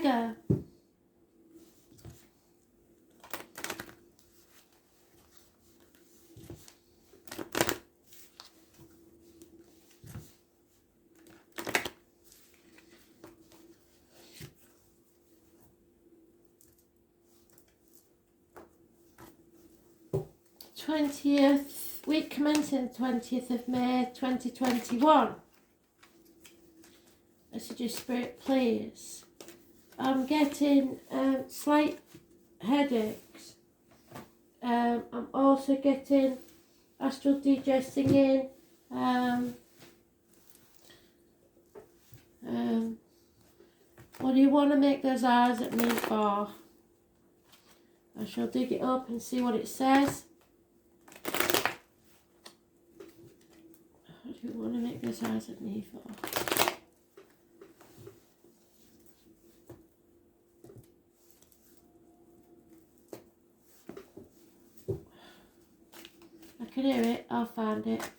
Virgo. Week commencing 20th of May 2021. Messages, Spirit, please. I'm getting slight headaches. I'm also getting astral DJ singing. What do you want to make those eyes at me for? I shall dig it up and see what it says. What do you want to make those eyes at me for? I can hear it, I'll find it.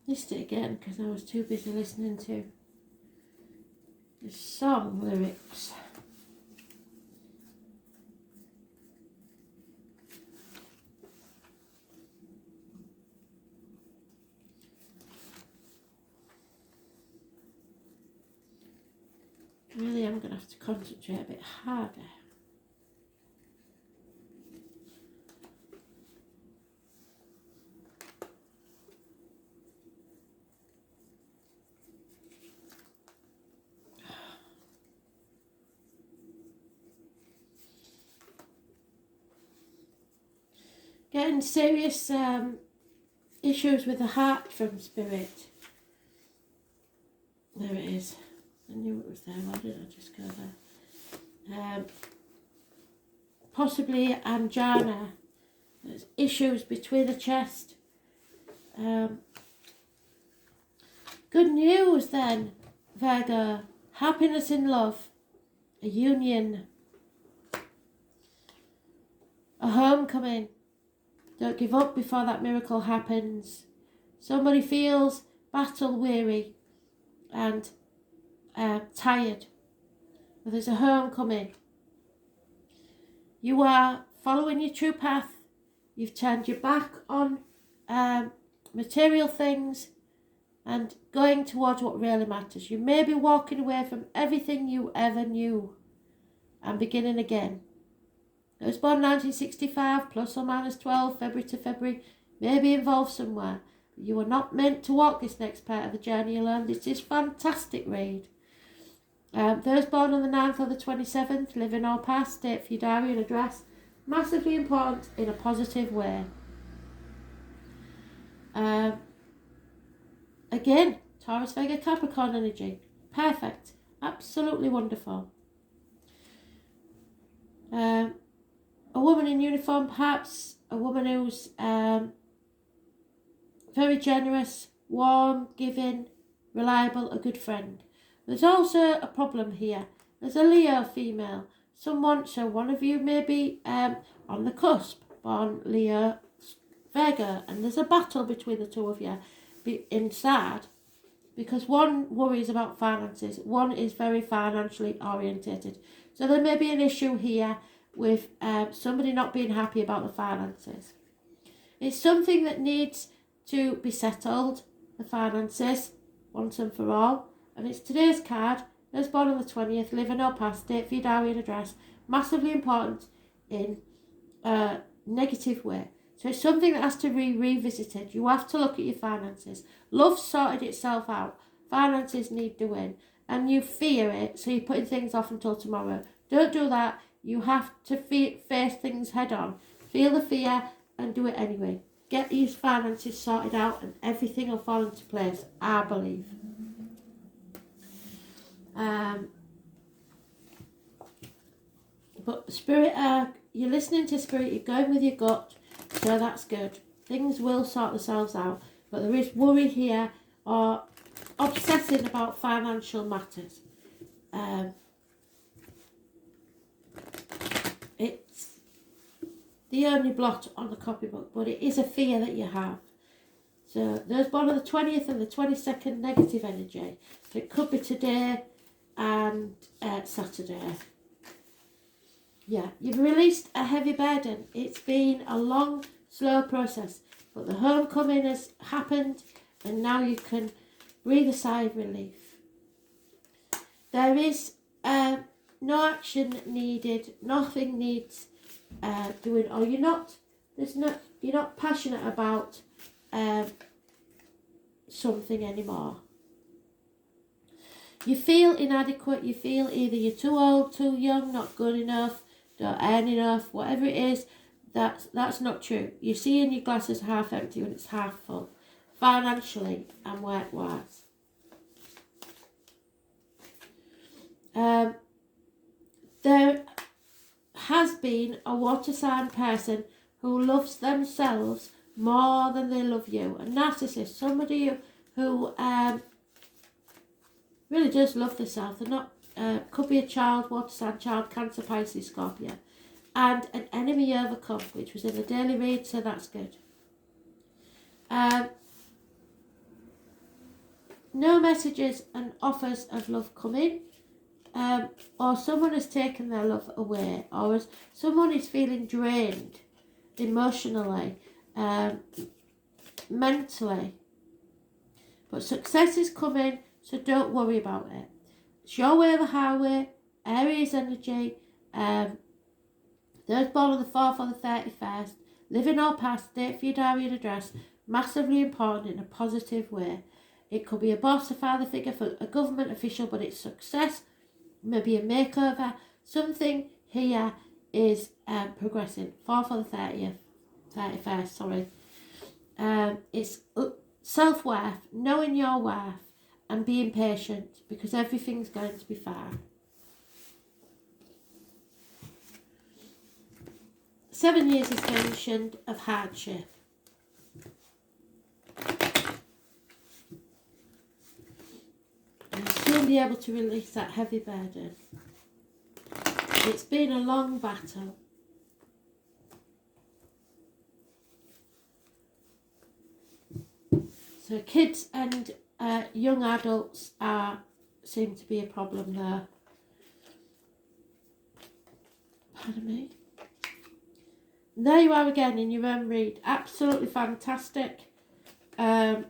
Missed it again because I was too busy listening to the song lyrics. Really, I'm going to have to concentrate a bit harder. Getting serious issues with the heart from Spirit. There it is. I knew it was there. Why did I just go there? Possibly angina. There's issues between the chest. Good news then, Virgo. Happiness in love. A union. A homecoming. Don't give up before that miracle happens. Somebody feels battle weary and tired. But there's a homecoming. You are following your true path. You've turned your back on material things and going towards what really matters. You may be walking away from everything you ever knew and beginning again. I was born 1965, plus or minus 12, February to February, maybe involved somewhere. But you are not meant to walk this next part of the journey alone. This is fantastic read. Those born on the 9th or the 27th, living or past, date for your diary and address. Massively important in a positive way. Again, Taurus, Vega, Capricorn energy. Perfect. Absolutely wonderful. A woman in uniform, perhaps a woman who's very generous, warm, giving, reliable, a good friend. There's also a problem here. There's a Leo female. So one of you may be on the cusp, born Leo, Virgo, and there's a battle between the two of you inside, because one worries about finances, one is very financially orientated. So there may be an issue here with somebody not being happy about the finances. It's something that needs to be settled, the finances, once and for all. And it's today's card. Those born on the 20th, living or past, date for your diary and address. Massively important in a negative way. So it's something that has to be revisited. You have to look at your finances. Love sorted itself out. Finances need to win. And you fear it, so you're putting things off until tomorrow. Don't do that. You have to face things head on. Feel the fear and do it anyway. Get these finances sorted out and everything will fall into place, I believe. But Spirit, you're listening to Spirit, you're going with your gut, so that's good. Things will sort themselves out. But there is worry here or obsessing about financial matters. It's the only blot on the copybook, but it is a fear that you have. So there's born on the 20th and the 22nd negative energy. So it could be today and Saturday. Yeah, you've released a heavy burden. It's been a long, slow process, but the homecoming has happened and now you can breathe a sigh of relief. There is no action needed. Nothing needs doing. Or you're not passionate about something anymore. You feel inadequate. You feel either you're too old, too young, not good enough, don't earn enough, whatever it is. That's not true. You're seeing your glass as half empty when it's half full, financially and work-wise. There has been a water sign person who loves themselves more than they love you. A narcissist, somebody who really does love themselves. They're not, could be a child, water sign child, Cancer, Pisces, Scorpio. And an enemy overcome, which was in the daily read, so that's good. No messages and offers of love coming. Or someone has taken their love away, or as someone is feeling drained emotionally, mentally. But success is coming, so don't worry about it. It's your way or the highway. Aries energy. Those born on the 4th or the 31st. Living or past, date for your diary and address. Massively important in a positive way. It could be a boss, a father figure, for a government official, but it's success. Maybe a makeover. Something here is progressing. 4th or the 31st, sorry. It's self-worth, knowing your worth and being patient, because everything's going to be fine. 7 years is mentioned of hardship. And soon be able to release that heavy burden. It's been a long battle. So kids and young adults seem to be a problem there. Pardon me. And there you are again in your own read. Absolutely fantastic. I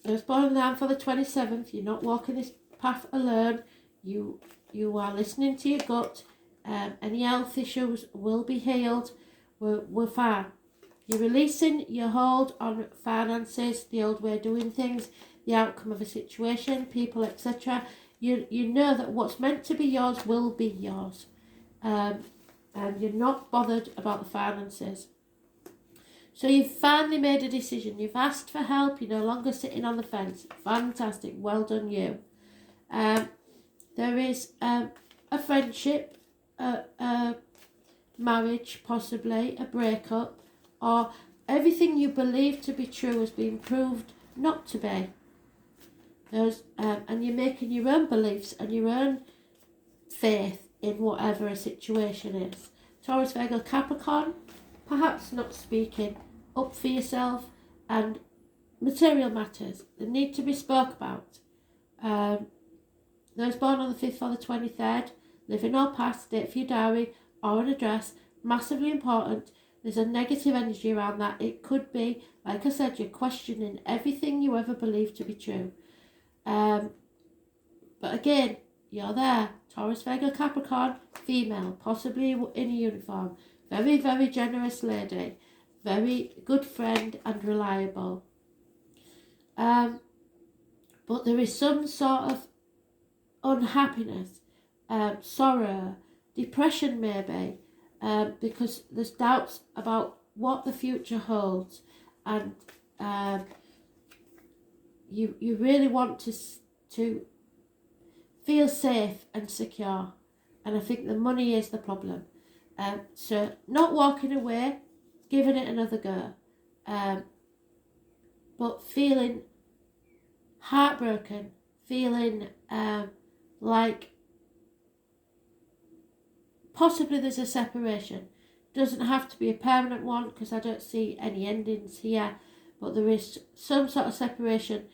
was born on the 9th for the 27th. You're not walking this path alone. You are listening to your gut. Any health issues will be healed. We're fine. You're releasing your hold on finances, the old way of doing things, the outcome of a situation, people, etc. You know that what's meant to be yours will be yours. And you're not bothered about the finances. So you've finally made a decision. You've asked for help. You're no longer sitting on the fence. Fantastic. Well done, you. There is a friendship, a marriage, possibly, a breakup, or everything you believe to be true has been proved not to be. And you're making your own beliefs and your own faith in whatever a situation is. Taurus, Virgo, Capricorn, perhaps not speaking up for yourself, and material matters that need to be spoke about. Those born on the 5th or the 23rd, living or past, date for your diary or an address, massively important. There's a negative energy around that. It could be, like I said, you're questioning everything you ever believed to be true. But again, you're there. Taurus, Virgo, Capricorn, female, possibly in a uniform. Very, very generous lady. very good friend and reliable. But there is some sort of unhappiness, sorrow, depression maybe, because there's doubts about what the future holds, and you really want to feel safe and secure, and I think the money is the problem. So not walking away, giving it another go, but feeling heartbroken, feeling like possibly there's a separation. Doesn't have to be a permanent one because I don't see any endings here, but there is some sort of separation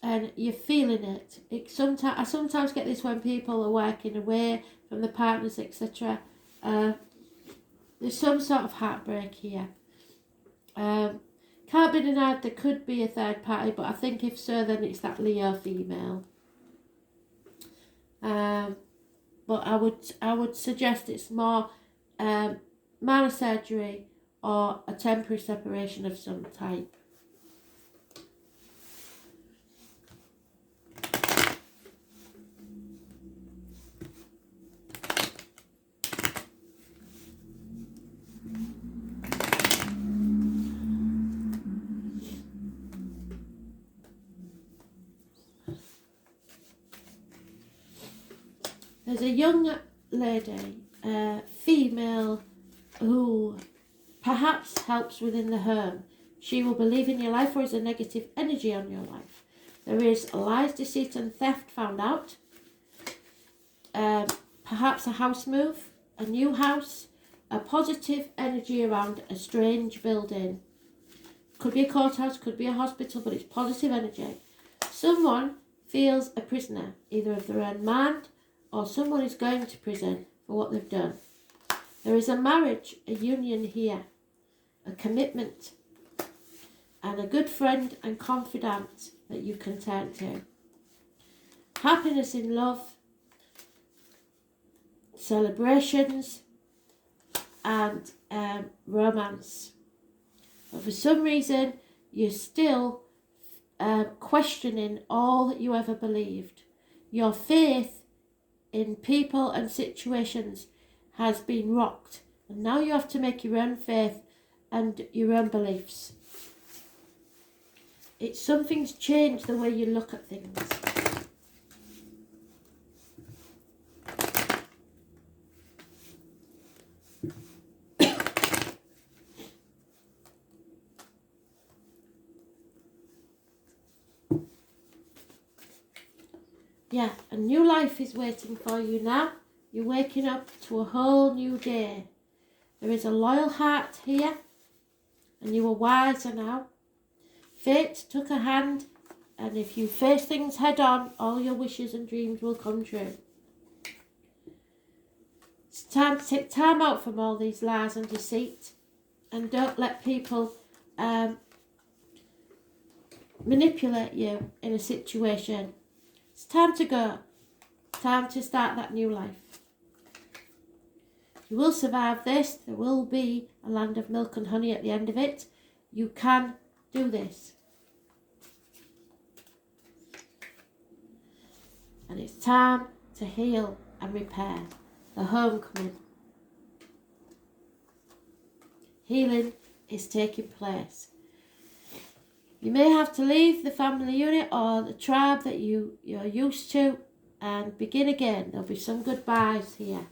and you're feeling it. I sometimes get this when people are working away from the partners, etc. There's some sort of heartbreak here. Can't be denied there could be a third party, but I think if so, then it's that Leo female. But I would suggest it's more minor surgery or a temporary separation of some type. There's a young lady, female, who perhaps helps within the home. She will believe in your life or is a negative energy on your life. There is lies, deceit and theft found out. Perhaps a house move, a new house, a positive energy around a strange building. Could be a courthouse, could be a hospital, but it's positive energy. Someone feels a prisoner, either of their own mind or someone is going to prison for what they've done. There is a marriage, a union here, a commitment, and a good friend and confidant that you can turn to. Happiness in love, celebrations, and romance. But for some reason, you're still questioning all that you ever believed. Your faith in people and situations has been rocked, and now you have to make your own faith and your own beliefs. It's something's changed the way you look at things. Yeah, a new life is waiting for you now. You're waking up to a whole new day. There is a loyal heart here, and you are wiser now. Fate took a hand, and if you face things head on, all your wishes and dreams will come true. It's time to take time out from all these lies and deceit, and don't let people manipulate you in a situation. It's time to go. Time to start that new life. You will survive this. There will be a land of milk and honey at the end of it. You can do this. And it's time to heal and repair. The homecoming. Healing is taking place. You may have to leave the family unit or the tribe that you're used to and begin again. There'll be some goodbyes here.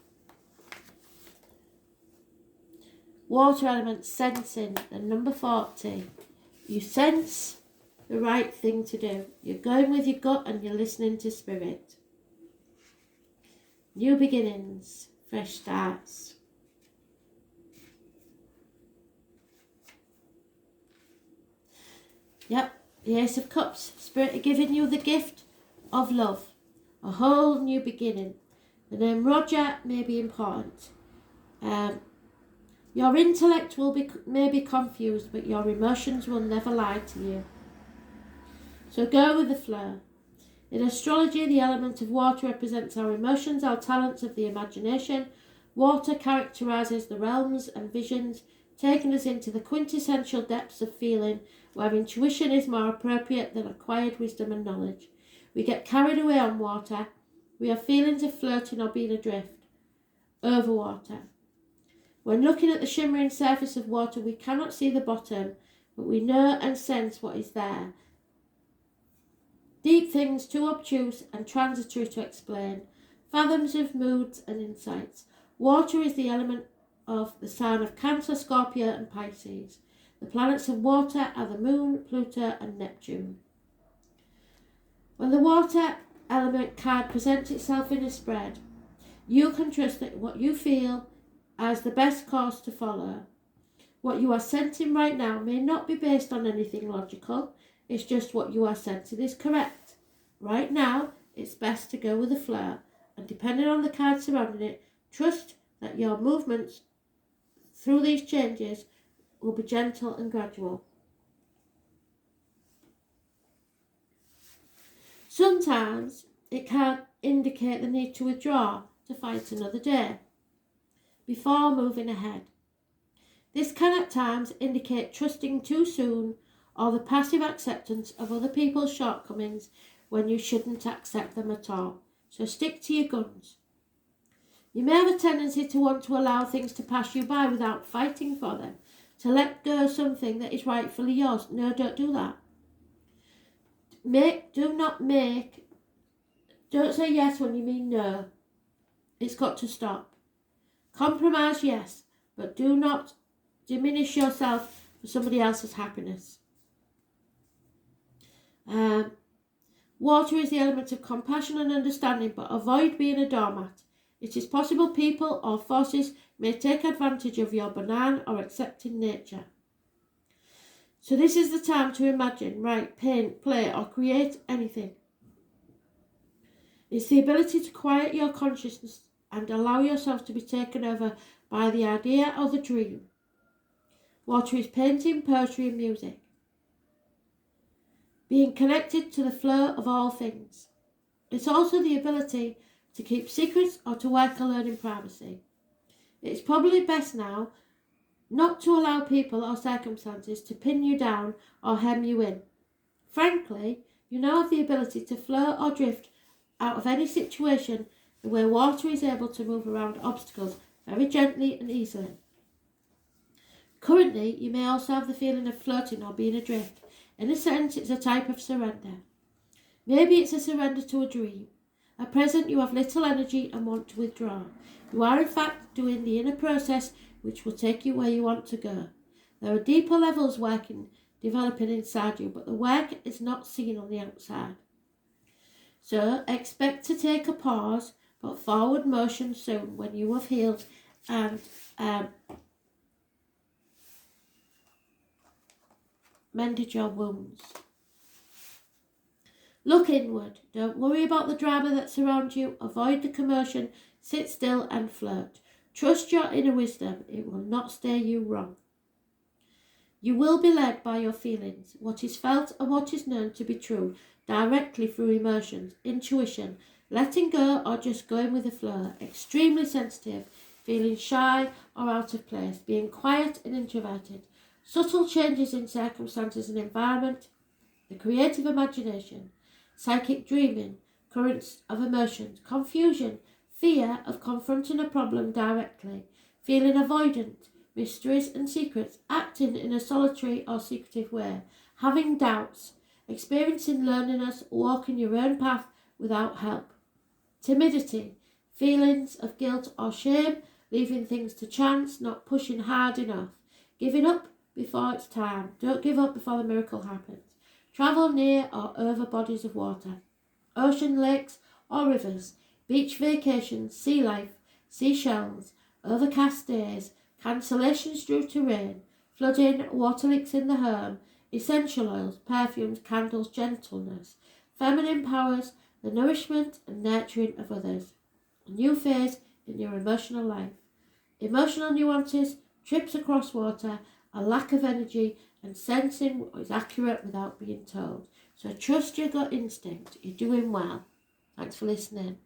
Water element sensing, the number 40. You sense the right thing to do. You're going with your gut and you're listening to spirit. New beginnings, fresh starts. Yep, the Ace of Cups. Spirit are giving you the gift of love. A whole new beginning. The name Roger may be important. Your intellect may be confused, but your emotions will never lie to you. So go with the flow. In astrology, the element of water represents our emotions, our talents of the imagination. Water characterises the realms and visions taking us into the quintessential depths of feeling where intuition is more appropriate than acquired wisdom and knowledge. We get carried away on water. We have feelings of floating or being adrift over water. When looking at the shimmering surface of water, we cannot see the bottom, but we know and sense what is there. Deep things too obtuse and transitory to explain. Fathoms of moods and insights. Water is the element of the sign of Cancer, Scorpio and Pisces. The planets of water are the Moon, Pluto and Neptune. When the water element card presents itself in a spread, you can trust that what you feel as the best course to follow. What you are sensing right now may not be based on anything logical. It's just what you are sensing is correct. Right now, it's best to go with the flow, and depending on the card surrounding it, trust that your movements through these changes will be gentle and gradual. Sometimes it can indicate the need to withdraw to fight another day before moving ahead. This can at times indicate trusting too soon or the passive acceptance of other people's shortcomings when you shouldn't accept them at all. So stick to your guns. You may have a tendency to want to allow things to pass you by without fighting for them, to let go of something that is rightfully yours. No, don't do that. Don't say yes when you mean no. It's got to stop. Compromise, yes, but do not diminish yourself for somebody else's happiness. Water is the element of compassion and understanding, but avoid being a doormat. It is possible people or forces may take advantage of your benign or accepting nature. So this is the time to imagine, write, paint, play, or create anything. It's the ability to quiet your consciousness and allow yourself to be taken over by the idea or the dream. Water is painting, poetry, and music. Being connected to the flow of all things. It's also the ability to keep secrets or to work alone in privacy. It's probably best now not to allow people or circumstances to pin you down or hem you in. Frankly, you now have the ability to flow or drift out of any situation the way water is able to move around obstacles very gently and easily. Currently, you may also have the feeling of floating or being adrift. In a sense, it's a type of surrender. Maybe it's a surrender to a dream. At present, you have little energy and want to withdraw. You are in fact doing the inner process which will take you where you want to go. There are deeper levels developing inside you, but the work is not seen on the outside. So expect to take a pause, but forward motion soon when you have healed and mended your wounds. Look inward. Don't worry about the drama that surrounds you. Avoid the commotion. Sit still and float. Trust your inner wisdom. It will not steer you wrong. You will be led by your feelings, what is felt and what is known to be true, directly through emotions, intuition, letting go or just going with the flow, extremely sensitive, feeling shy or out of place, being quiet and introverted, subtle changes in circumstances and environment, the creative imagination, psychic dreaming, currents of emotions, confusion, fear of confronting a problem directly, feeling avoidant, mysteries and secrets, acting in a solitary or secretive way, having doubts, experiencing loneliness, walking your own path without help, timidity, feelings of guilt or shame, leaving things to chance, not pushing hard enough, giving up before it's time. Don't give up before the miracle happens. Travel near or over bodies of water, ocean, lakes or rivers, beach vacations, sea life, seashells, overcast days, cancellations due to rain, flooding, water leaks in the home, essential oils, perfumes, candles, gentleness, feminine powers, the nourishment and nurturing of others. A new phase in your emotional life. Emotional nuances, trips across water, a lack of energy, and sensing what is accurate without being told. So trust your gut instinct. You're doing well. Thanks for listening.